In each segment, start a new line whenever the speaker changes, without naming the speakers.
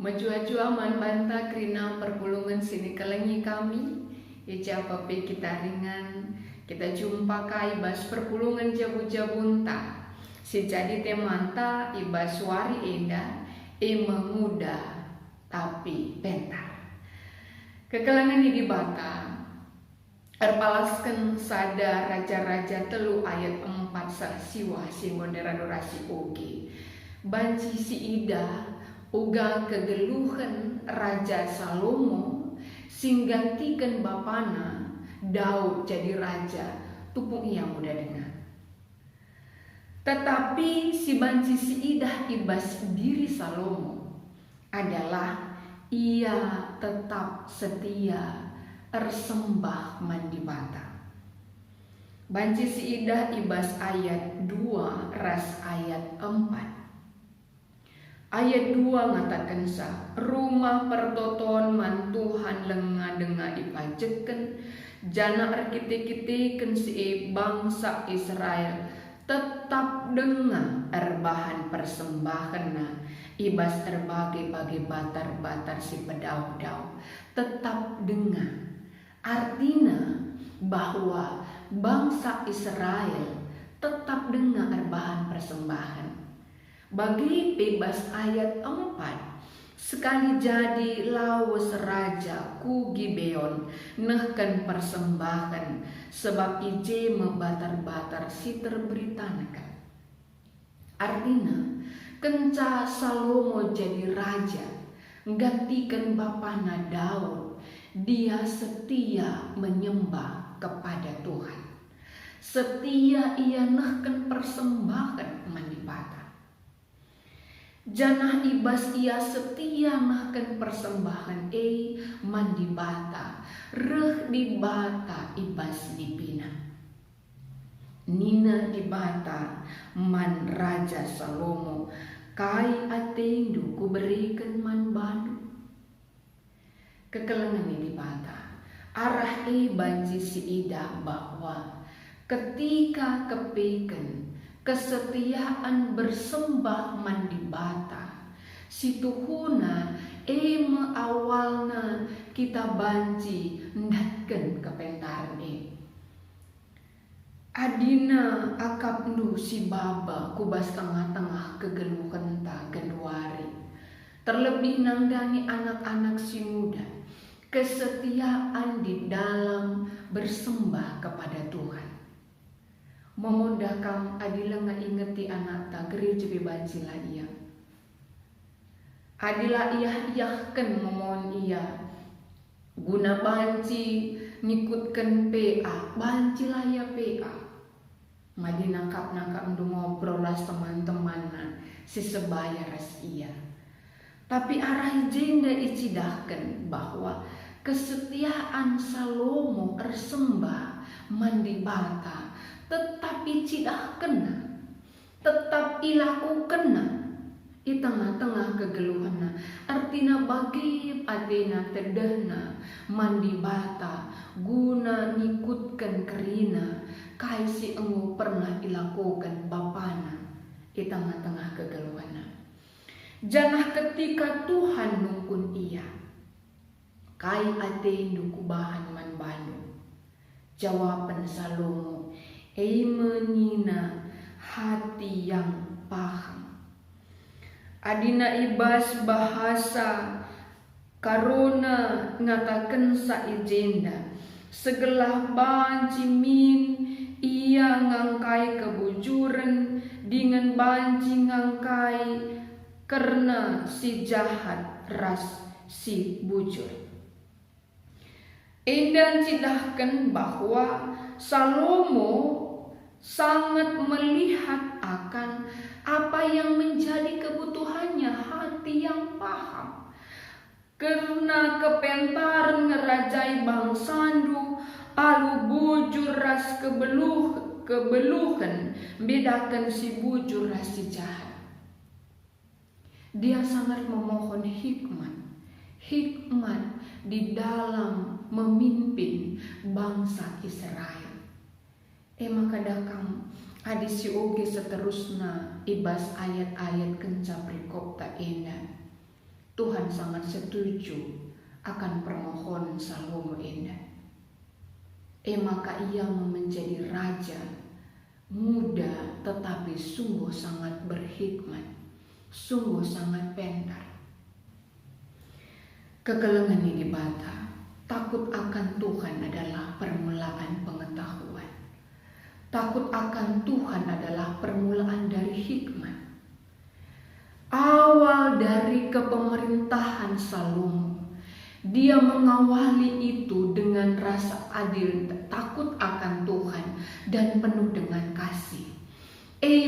Majua-jua man banta krina perpulungan sini kelengi kami. Ija pape kita ringan. Kita jumpa kai ibas perpulungan jabu-jabunta. Si jadi temanta ibas wari enda. Memuda tapi bentar. Kekelangan di bata. Erpalaskan sada raja-raja telu ayat 4 siwa singondera durasi ugi. Banci si ida uga kegeluhan Raja Salomo singgantikan bapana Daud jadi raja tupung ia muda dengar. Tetapi si banci si idah ibas diri Salomo adalah ia tetap setia ersembah mandibata. Banci si idah ibas ayat 2 ras ayat 4. Ayat 2 ngatakan sa rumah pertoton man Tuhan lenga-denga dipajeken jana arkite-kiteken si bangsa Israel tetap dengar erbahan persembahan ibas erbage-bage batar-batar si pedau-dau tetap dengar. Artinya bahwa bangsa Israel tetap dengar erbahan persembahan. Bagi bebas ayat 4, sekali jadi lawas raja ku Gibeon nehken persembahan sebab ije mebatar-batar si terberitanakan. Artinya kenca Salomo jadi raja gantikan bapana Daud, dia setia menyembah kepada Tuhan. Setia ia nehken persembahan mandibata. Janah ibas ia setia nahkan persembahan mandibata reh dibata ibas dipina. Nina dibata man Raja Salomo kai atendu ku berikan man banu. Kekelengan dibata arah banci si ida bahwa ketika kepiken kesetiaan bersembah mandibata si tuhuna awalna kita banci ndatken kepentaran adina akap nu si baba kubas tengah-tengah kegeluhan ta genduari terlebih nangdangi anak-anak si muda kesetiaan di dalam bersembah kepada Tuhan. Memondakam adila ingeti anak ta gereja bebancila ia. Adila iyahken momon ia guna banci ngikutkan PA bancila ya PA. Madi nangkap ndu ngobrolas teman-teman si sebaya ras ia. Tapi arah jenda icidahkan bahwa kesetiaan Salomo ersembah mandibata tetapi cidah kena, tetap ilaku kena di tengah-tengah kegeluhan. Artinya bagi adena tedana mandibata guna ngikutkan kerina kaisi engu pernah dilakukan bapana di tengah-tengah kegeluhan. Janah ketika Tuhan nungkun ia kai ate nukubahan man banu. Jawaban Salomo menina hati yang paham. Adina ibas bahasa karona ngatakan sa ijenda segelah banci min ia ngangkai kebujuran dengan banci ngangkai karena si jahat ras si bujur. Endan cidahkan bahwa Salomo sangat melihat akan apa yang menjadi kebutuhannya hati yang paham. Karena kepentaran ngerajai bangsandu alu bujur ras kebeluhan bedakan si bujur ras si jahat. Dia sangat memohon hikmat di dalam memimpin bangsa Israel. Maka dakang hadis si oge seterusna ibas ayat-ayat kenca prikop tak enak. Tuhan sangat setuju akan permohonan Salomo indah. Maka ia menjadi raja muda tetapi sungguh sangat berhikmat, sungguh sangat pintar. Kekelengan ini bata, takut akan Tuhan adalah permulaan pengetahuan. Takut akan Tuhan adalah permulaan dari hikmat. Awal dari kepemerintahan Salomo, dia mengawali itu dengan rasa adil, takut akan Tuhan, dan penuh dengan kasih.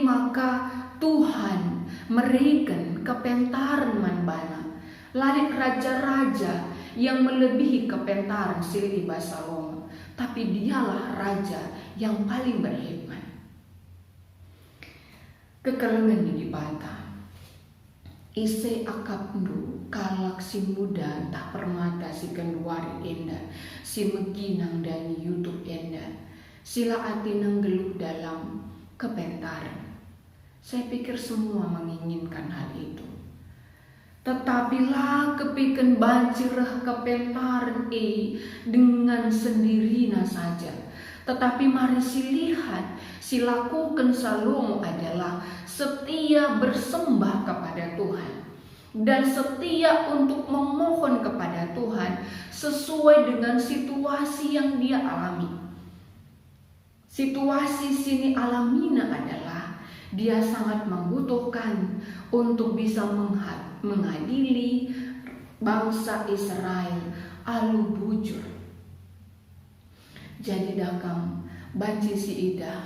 Maka Tuhan memberikan kepintaran manbana, lalit raja-raja yang melebihi kepintaran sili Salomo, tapi dialah raja yang paling berhikmat. Kekelengan di bata, ise akapndu kalak si muda tak permata si kenduari enda, si meginang dani YouTube enda, sila atinang geluh dalam kepentaran. Saya pikir semua menginginkan hal itu. Tetapi lah kepiken banjirah kepentaran dengan sendirinya saja. Tetapi mari lihat, si lakukan Salomo adalah setia bersembah kepada Tuhan dan setia untuk memohon kepada Tuhan sesuai dengan situasi yang dia alami. Situasi sini alaminya adalah dia sangat membutuhkan untuk bisa mengadili bangsa Israel alu bujur. Jadi dakam banci si ida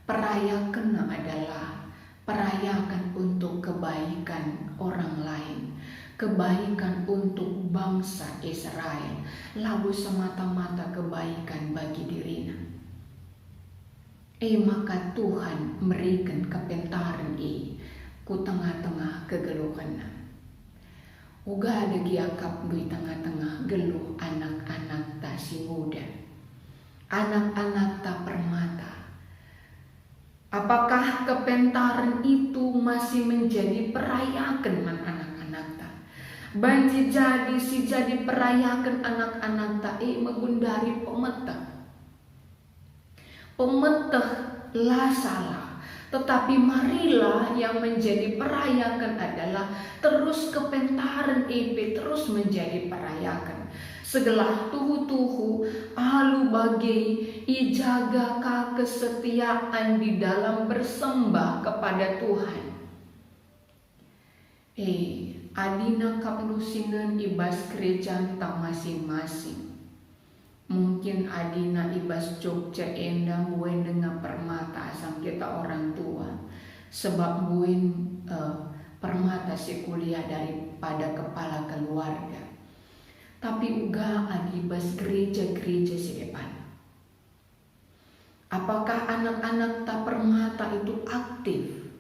perayakan adalah perayakan untuk kebaikan orang lain, kebaikan untuk bangsa Israel, lalu semata-mata kebaikan bagi dirinya. Maka Tuhan memberikan kepintaran ku tengah-tengah kegeluhan. Uga ada giakap di tengah-tengah geluh anak-anak tak si muda, anak-anak tak permata. Apakah kepintaran itu masih menjadi perayakan anak-anak tak? Banji jadi si jadi perayakan anak-anak tak menggundari pemetah lah salah. Tetapi marilah yang menjadi perayakan adalah terus kepintaran terus menjadi perayakan. Segala tuhu-tuhu alu bagai ijaga kesetiaan di dalam bersembah kepada Tuhan. Adina kaplusinan ibas gereja tak masing-masing. Mungkin adina ibas Jogja endah buen dengan permata asam kita orang tua. Sebab buen permata si kuliah daripada kepala keluarga. Tapi uga adibas gereja-gereja si depan. Apakah anak-anak tak permata itu aktif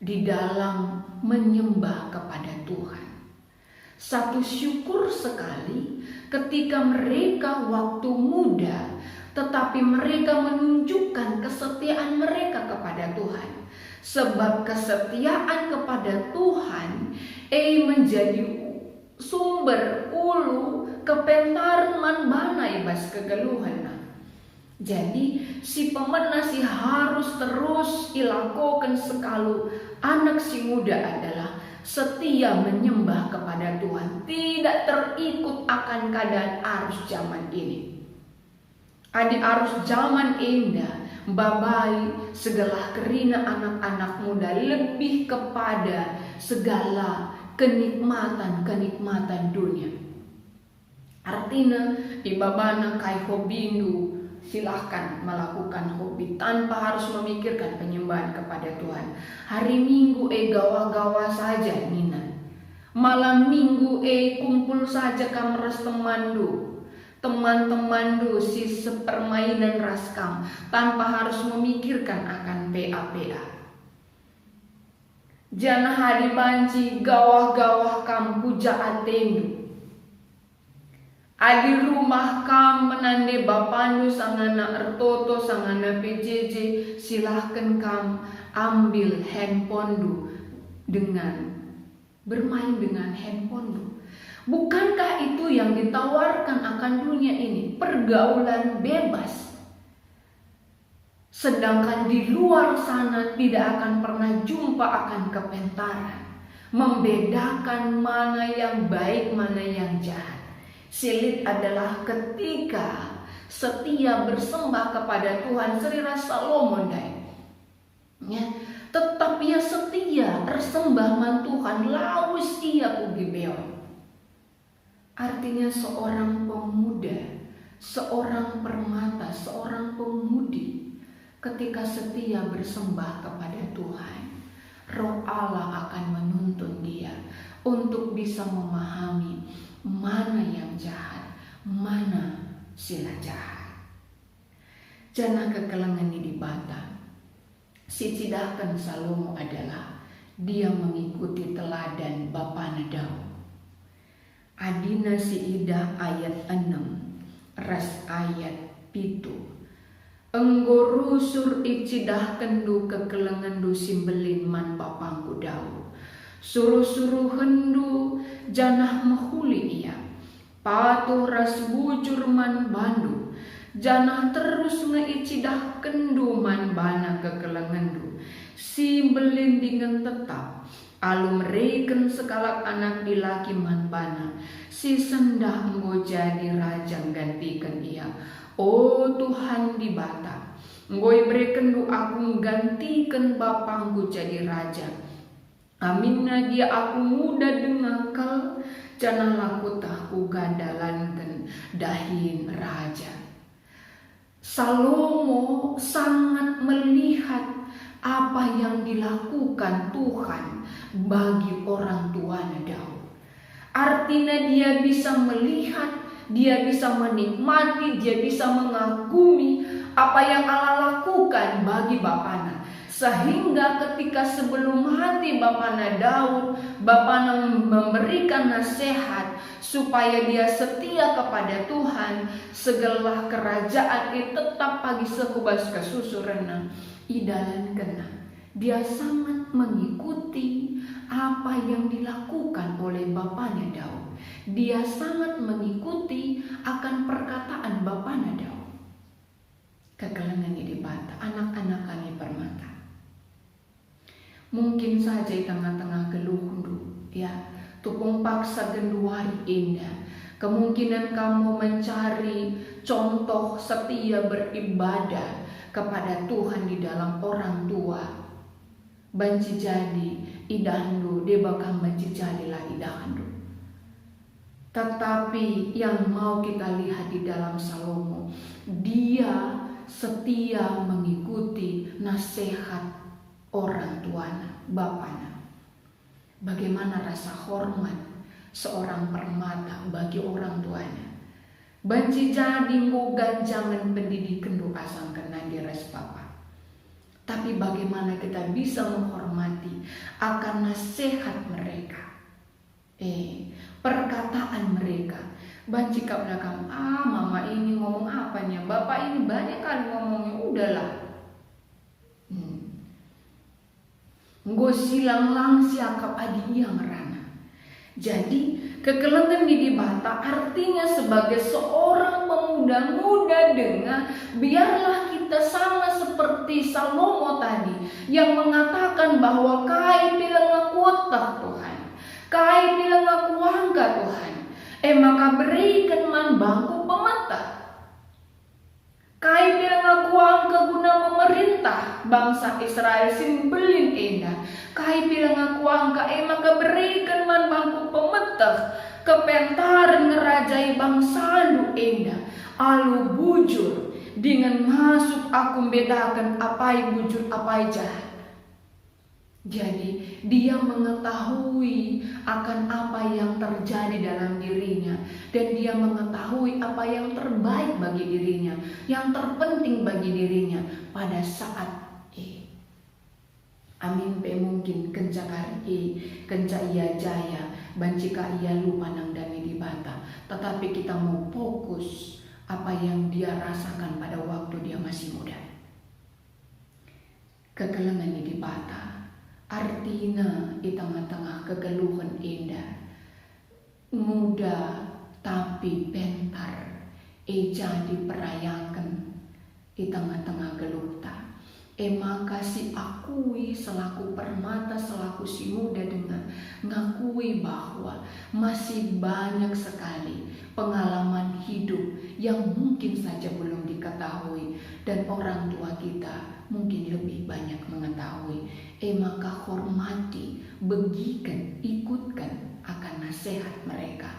di dalam menyembah kepada Tuhan? Satu syukur sekali ketika mereka waktu muda, tetapi mereka menunjukkan kesetiaan mereka kepada Tuhan. Sebab kesetiaan kepada Tuhan menjadi sumber ulu kepintaran manbana ibas kegeluhan. Jadi si pemenang si harus terus ilakokan sekalu anak si muda adalah setia menyembah kepada Tuhan, tidak terikut akan keadaan arus zaman ini. Adi arus zaman indah, babai segala kerina anak-anak muda lebih kepada segala kenikmatan dunia. Artinya ibabana kai hobindu, silahkan melakukan hobi tanpa harus memikirkan penyembahan kepada Tuhan. Hari Minggu gawa-gawa saja Nina. Malam Minggu kumpul saja kamres teman-temandu si sepermainan raskam tanpa harus memikirkan akan PA. Jana hari banci gawah-gawah kam puja atendu. Adi rumah kam menande bapandu sangana ertoto sangana PJJ, silahkan kam ambil handphone dengan bermain dengan handphone. Bukankah itu yang ditawarkan akan dunia ini? Pergaulan bebas. Sedangkan di luar sana tidak akan pernah jumpa akan kepentaran. Membedakan mana yang baik, mana yang jahat. Silit adalah ketika setia bersembah kepada Tuhan. Sri Salomo ya, tetap ia setia tersembah man Tuhan, laus ia puji beon. Artinya seorang pemuda, seorang permata, seorang pemudi ketika setia bersembah kepada Tuhan, Roh Allah akan menuntun dia untuk bisa memahami mana yang jahat, mana sila jahat. Jana kekelengan di bata. Si cidahkan Salomo adalah dia mengikuti teladan Bapa Daud. Adina si idah ayat 6 ras ayat 7. Enggo rusur icidah kendu kekelengan du simbelin man bapangku Daud. Suruh-suruh hendu janah mahuli ia. Patuh ras bujur man bandu. Janah terus ngeicidah kenduman bana kekelengendu. Si belin dengan tetap. Alu mereken sekalak anak dilaki man bana. Si sendah enggo jadi raja gantikan ia. Oh Tuhan di bata. Ngoi bereken du aku gantikan bapangku jadi raja. Aminna dia aku muda dengakal. Janah laku tahu gandalankan dahin raja. Salomo sangat melihat apa yang dilakukan Tuhan bagi orang tuanya Daud. Artinya dia bisa melihat, dia bisa menikmati, dia bisa mengagumi apa yang Allah lakukan bagi bapana. Sehingga ketika sebelum mati bapana Daud, bapana memberikan nasihat supaya dia setia kepada Tuhan, segala kerajaan itu tetap pagi sekubas kesusurenang idalan kena. Dia sangat mengikuti apa yang dilakukan oleh bapanya Daud. Dia sangat mengikuti akan perkataan bapana Daud. Kekelengan di bata, anak-anak kami permata. Mungkin saja di tengah-tengah geluhundu, ya, tupung paksa genduari indah. Kemungkinan kamu mencari contoh setia beribadah kepada Tuhan di dalam orang tua. Banci jadi idahandu, dia bakal banci jadilah idahandu. Tetapi yang mau kita lihat di dalam Salomo, dia setia mengikuti nasihat orang tuanya, bapaknya. Bagaimana rasa hormat seorang permata bagi orang tuanya. Banci jadi ngogan jangan pendidikan do asang kena dires papa. Tapi bagaimana kita bisa menghormati akan nasihat mereka, perkataan mereka. Banci kau belakang, mama ini ngomong apanya, bapak ini banyak kali ngomongnya, udahlah. Nggo silang lang siakap adi yang rana. Jadi kekelengan di bata artinya sebagai seorang pemuda muda dengan biarlah kita sama seperti Salomo tadi yang mengatakan bahwa kai bilang aku otak Tuhan, kai bilang aku angka Tuhan, maka berikan man bangku pemata. Kai bilang aku angka guna memerintah bangsa Israel simbelin endah. Kai bilang aku angka maka berikan man bangku pemetah kepentaran ngerajai bangsa lu endah. Alu bujur dengan masuk aku membedakan apa yang bujur apa yang jahat. Jadi dia mengetahui akan apa yang terjadi dalam dirinya. Dan dia mengetahui apa yang terbaik bagi dirinya, yang terpenting bagi dirinya pada saat amin pe mungkin kencakari kenca ia jaya bancika ia lupa nang dami di bata. Tetapi kita mau fokus apa yang dia rasakan pada waktu dia masih muda. Kekelengan di bata Artinya di tengah-tengah kegeluhan indah, muda tapi bentar, jadi perayakan di tengah-tengah geluta. Maka si akui selaku permata, selaku si muda dengan ngakui bahwa masih banyak sekali pengalaman hidup yang mungkin saja belum diketahui dan orang tua kita mungkin lebih banyak mengetahui. Maka hormati, begikan, ikutkan akan nasihat mereka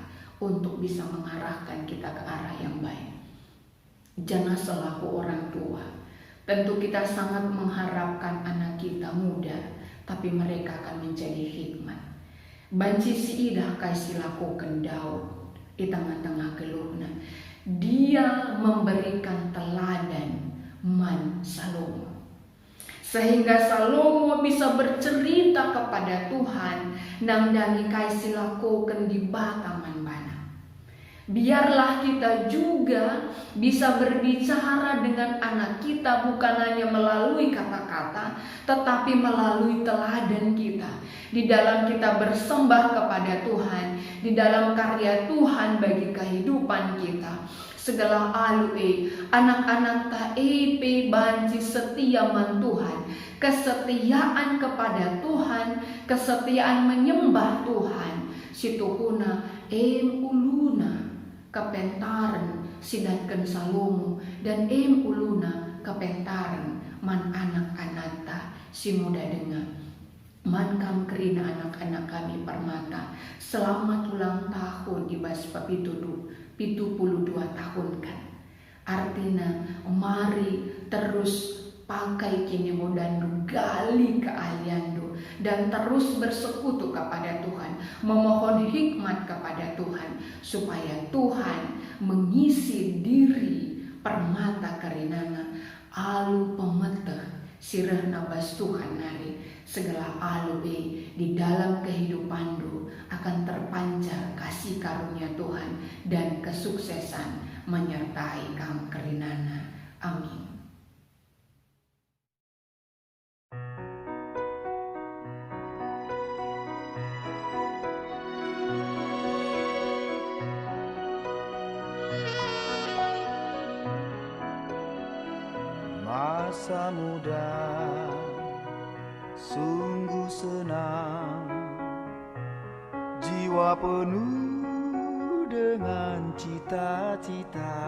untuk bisa mengarahkan kita ke arah yang baik. Jangan selaku orang tua, tentu kita sangat mengharapkan anak kita muda, tapi mereka akan menjadi hikmat. Banci si idah kasih lakukan Daud di tengah-tengah geluhna. Dia memberikan teladan man Salomo, sehingga Salomo bisa bercerita kepada Tuhan nang dani kasih lakukan di bataman bana. Biarlah kita juga bisa berbicara dengan anak kita bukan hanya melalui kata-kata, tetapi melalui teladan kita. Di dalam kita bersembah kepada Tuhan, di dalam karya Tuhan bagi kehidupan kita. Segala anak-anak ta banci setia man Tuhan. Kesetiaan kepada Tuhan, kesetiaan menyembah Tuhan. Situhuna uluna kepentaran sidatkan Salomo dan uluna kepentaran man anak-anak ta si muda dengar. Man kam kerina anak-anak kami permata, selamat ulang tahun di baspa 72 tahun kan. Artinya mari terus pakai kini modandu, gali keahliandu, dan terus bersekutu kepada Tuhan, memohon hikmat kepada Tuhan, supaya Tuhan mengisi diri permata kerinana alu pemeteh sirahna bas Tuhan nari. Segala alu di dalam kehidupandu akan terpancar kasih karunia Tuhan dan kesuksesan menyertai kam kerinana. Amin.
Masa muda sungguh senang, jiwa penuh dengan cita-cita,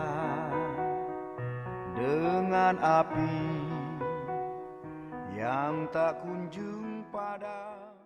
dengan api yang tak kunjung padam.